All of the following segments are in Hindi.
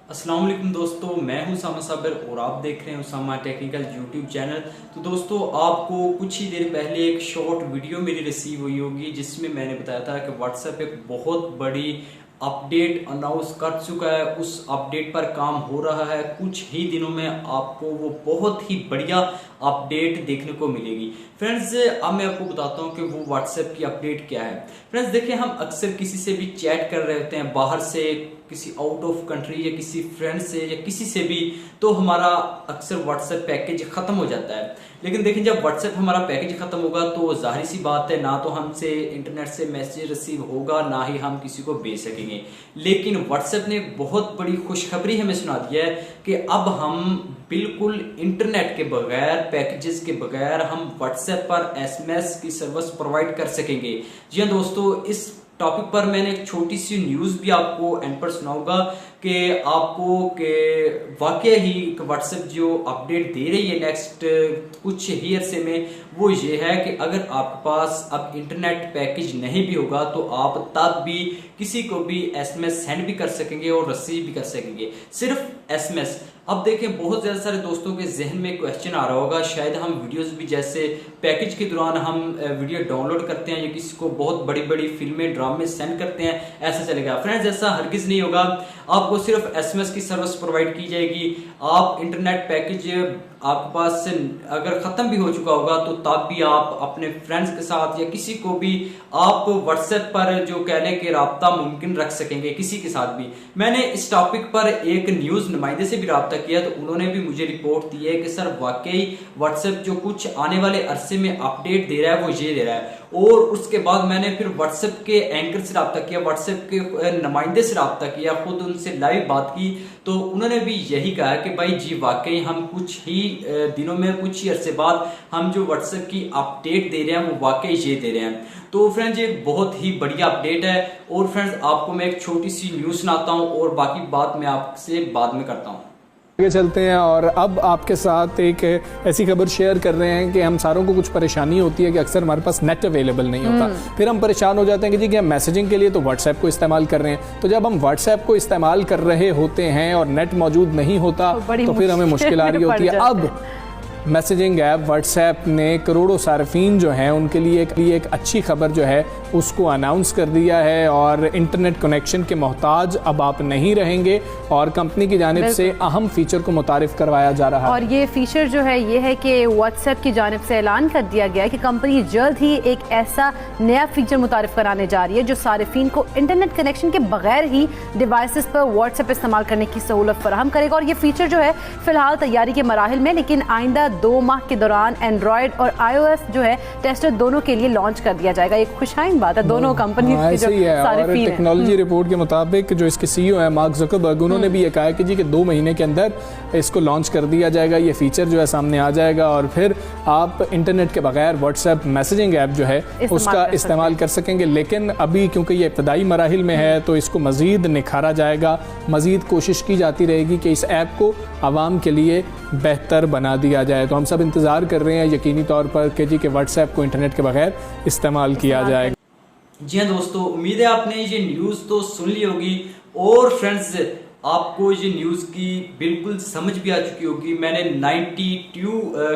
अस्सलाम वालेकुम दोस्तों, मैं हूं उसामा साबिर और आप देख रहे हैं उसामा टेक्निकल यूट्यूब चैनल। तो दोस्तों, आपको कुछ ही देर पहले एक शॉर्ट वीडियो मेरी रिसीव हुई होगी जिसमें मैंने बताया था कि व्हाट्सएप एक बहुत बड़ी अपडेट अनाउंस कर चुका है। उस अपडेट पर काम हो रहा है, कुछ ही दिनों में आपको वो बहुत ही बढ़िया अपडेट देखने को मिलेगी। फ्रेंड्स, अब मैं आपको बताता हूँ कि वो व्हाट्सएप की अपडेट क्या है। फ्रेंड्स देखिए, हम अक्सर किसी से भी चैट कर रहे होते हैं बाहर से, किसी आउट ऑफ कंट्री या किसी फ्रेंड से या किसी से भी, तो हमारा अक्सर व्हाट्सएप पैकेज खत्म हो जाता है। लेकिन देखिए, जब व्हाट्सएप हमारा पैकेज खत्म होगा तो जाहिर सी बात है, ना तो हमसे इंटरनेट से मैसेज रिसीव होगा, ना ही हम किसी को भेज सकेंगे। लेकिन व्हाट्सएप ने बहुत बड़ी खुशखबरी हमें सुना दी है कि अब हम बिल्कुल इंटरनेट के बगैर, पैकेजेस के बगैर हम व्हाट्सएप पर एसएमएस की सर्विस प्रोवाइड कर सकेंगे। जी हाँ दोस्तों, इस टॉपिक पर मैंने एक छोटी सी न्यूज़ भी आपको एंड पर सुनाऊंगा कि आपको के वाकई ही व्हाट्सएप जो अपडेट दे रही है नेक्स्ट कुछ ही अरसे में, वो ये है कि अगर आपके पास अब इंटरनेट पैकेज नहीं भी होगा तो आप तब भी किसी को भी एसएमएस सेंड भी कर सकेंगे और रिसीव भी कर सकेंगे, सिर्फ एसएमएस। अब देखें, बहुत ज्यादा सारे दोस्तों के जहन में क्वेश्चन आ रहा होगा, शायद हम वीडियोस भी जैसे पैकेज के दौरान हम वीडियो डाउनलोड करते हैं या किसी को बहुत बड़ी बड़ी फिल्में ड्रामे सेंड करते हैं, ऐसा चलेगा? फ्रेंड्स, ऐसा हरगिज नहीं होगा। आपको सिर्फ एसएमएस की सर्विस प्रोवाइड की जाएगी। आप इंटरनेट पैकेज आपके पास से अगर खत्म भी हो चुका होगा तो तब भी आप अपने फ्रेंड्स के साथ या किसी को भी आप व्हाट्सएप पर जो कहने के राब्ता मुमकिन रख सकेंगे किसी के साथ भी। मैंने इस टॉपिक पर एक न्यूज नुमाइंदे से भी राब्ता किया तो उन्होंने भी मुझे रिपोर्ट दी है कि सर वाकई व्हाट्सएप जो कुछ आने वाले अरसे में अपडेट दे रहा है वो ये दे रहा है। और उसके बाद मैंने फिर व्हाट्सएप के एंकर से राब्ता किया, व्हाट्सएप के नुमाइंदे से राब्ता किया, खुद उनसे लाइव बात की, तो उन्होंने भी यही कहा कि भाई जी वाकई हम कुछ ही दिनों में, कुछ ही अरसे बाद हम जो व्हाट्सएप की अपडेट दे रहे हैं वो वाकई ये दे रहे हैं। तो फ्रेंड्स, ये बहुत ही बढ़िया अपडेट है। और फ्रेंड्स, आपको मैं एक छोटी सी न्यूज सुनाता हूँ और बाकी बात मैं आपसे बाद में करता हूँ। आगे चलते हैं और अब आपके साथ एक ऐसी खबर शेयर कर रहे हैं कि हम सारों को कुछ परेशानी होती है कि अक्सर हमारे पास नेट अवेलेबल नहीं होता। फिर हम परेशान हो जाते हैं कि जी कि हम मैसेजिंग के लिए तो व्हाट्सएप को इस्तेमाल कर रहे हैं, तो जब हम व्हाट्सएप को इस्तेमाल कर रहे होते हैं और नेट मौजूद नहीं होता तो फिर हमें मुश्किल आ रही होती है। अब मैसेजिंग ऐप व्हाट्सएप ने करोड़ों सार्फिन जो हैं उनके लिए एक अच्छी खबर जो है उसको अनाउंस कर दिया है और इंटरनेट कनेक्शन के मोहताज अब आप नहीं रहेंगे और कंपनी की जानिब से अहम फीचर को मुतारिफ करवाया जा रहा है। और ये फीचर जो है ये है कि व्हाट्सएप की जानिब से ऐलान कर दिया गया है कि कंपनी जल्द ही एक ऐसा नया फीचर मुतारिफ कराने जा रही है जो सार्फिन को इंटरनेट कनेक्शन के बगैर ही डिवाइसेस पर व्हाट्सएप इस्तेमाल करने की सहूलत फराहम करेगा। और ये फीचर जो है फिलहाल तैयारी के मराहिल में, लेकिन आइंदा 2 माह के दौरान एंड्रॉयड और iOS जो है टेस्टर दोनों के लिए लॉन्च कर दिया जाएगा। एक खुशहाइन बात है दोनों कंपनी की जो सार्फिन है। टेक्नोलॉजी रिपोर्ट के मुताबिक जो इसके सीईओ है मार्क ज़करबर्ग, उन्होंने भी ये कहा है कि जी कि 2 महीने के अंदर इसको लॉन्च कर दिया जाएगा, ये फीचर जो है सामने आ जाएगा और फिर आप इंटरनेट के बगैर व्हाट्सएप मैसेजिंग ऐप जो है उसका इस्तेमाल कर सकेंगे। लेकिन अभी क्योंकि ये इब्तदाई मराहिल में है तो इसको मज़ीद निखारा जाएगा, मज़ीद कोशिश की जाती रहेगी कि इस ऐप को आवाम के लिए बेहतर बना दिया जाए। तो हम सब इंतज़ार कर रहे हैं यकीनी तौर पर कि जी कि व्हाट्सएप को इंटरनेट के बगैर इस्तेमाल किया जाएगा। जी हाँ दोस्तों, उम्मीद है आपने ये न्यूज़ तो सुन ली होगी और फ्रेंड्स आपको ये न्यूज़ की बिल्कुल समझ भी आ चुकी होगी। मैंने 92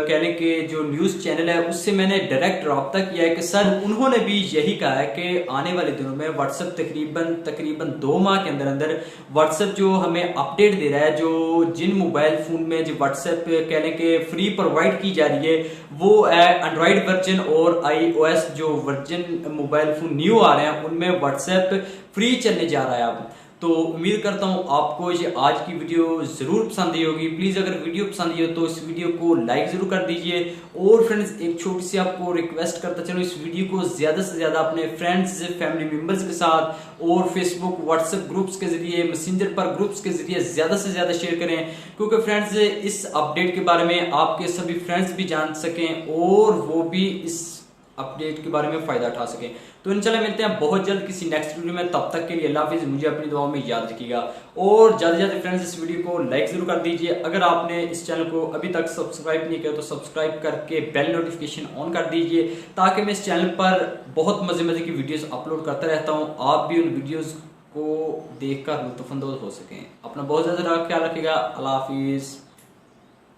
कहने के जो न्यूज़ चैनल है उससे मैंने डायरेक्ट रब्ता किया है कि सर उन्होंने भी यही कहा है कि आने वाले दिनों में व्हाट्सएप तकरीबन 2 माह के अंदर अंदर व्हाट्सएप जो हमें अपडेट दे रहा है, जो जिन मोबाइल फ़ोन में जो व्हाट्सएप कहने के फ्री प्रोवाइड की जा रही है वो एंड्रॉयड वर्जन और iOS जो वर्जन मोबाइल फ़ोन न्यू आ रहे हैं उनमें व्हाट्सएप फ्री चलने जा रहा है अब। तो उम्मीद करता हूँ आपको ये आज की वीडियो ज़रूर पसंद आई होगी। प्लीज़ अगर वीडियो पसंद आई हो तो इस वीडियो को लाइक ज़रूर कर दीजिए। और फ्रेंड्स, एक छोटी सी आपको रिक्वेस्ट करता चलो, इस वीडियो को ज़्यादा से ज़्यादा अपने फ्रेंड्स, फैमिली मेम्बर्स के साथ और फेसबुक, व्हाट्सएप ग्रुप्स के ज़रिए, मैसेंजर पर ग्रुप्स के ज़रिए ज़्यादा से ज़्यादा शेयर करें, क्योंकि फ्रेंड्स इस अपडेट के बारे में आपके सभी फ्रेंड्स भी जान सकें और वो भी इस अपडेट के बारे में फ़ायदा उठा सकें। तो इंशाल्लाह मिलते हैं बहुत जल्द किसी नेक्स्ट वीडियो में। तब तक के लिए अल्लाह हाफिज़। मुझे अपनी दुआओं में याद रखिएगा और ज़्यादा से ज़्यादा फ्रेंड्स इस वीडियो को लाइक ज़रूर कर दीजिए। अगर आपने इस चैनल को अभी तक सब्सक्राइब नहीं किया तो सब्सक्राइब करके बेल नोटिफिकेशन ऑन कर दीजिए, ताकि मैं इस चैनल पर बहुत मज़े की वीडियोज़ अपलोड करता रहता हूँ। आप भी उन वीडियोज़ को देखकर लुत्फानंदोज हो सकें। अपना बहुत ज़्यादा ख्याल रखिएगा। अल्लाह हाफिज़।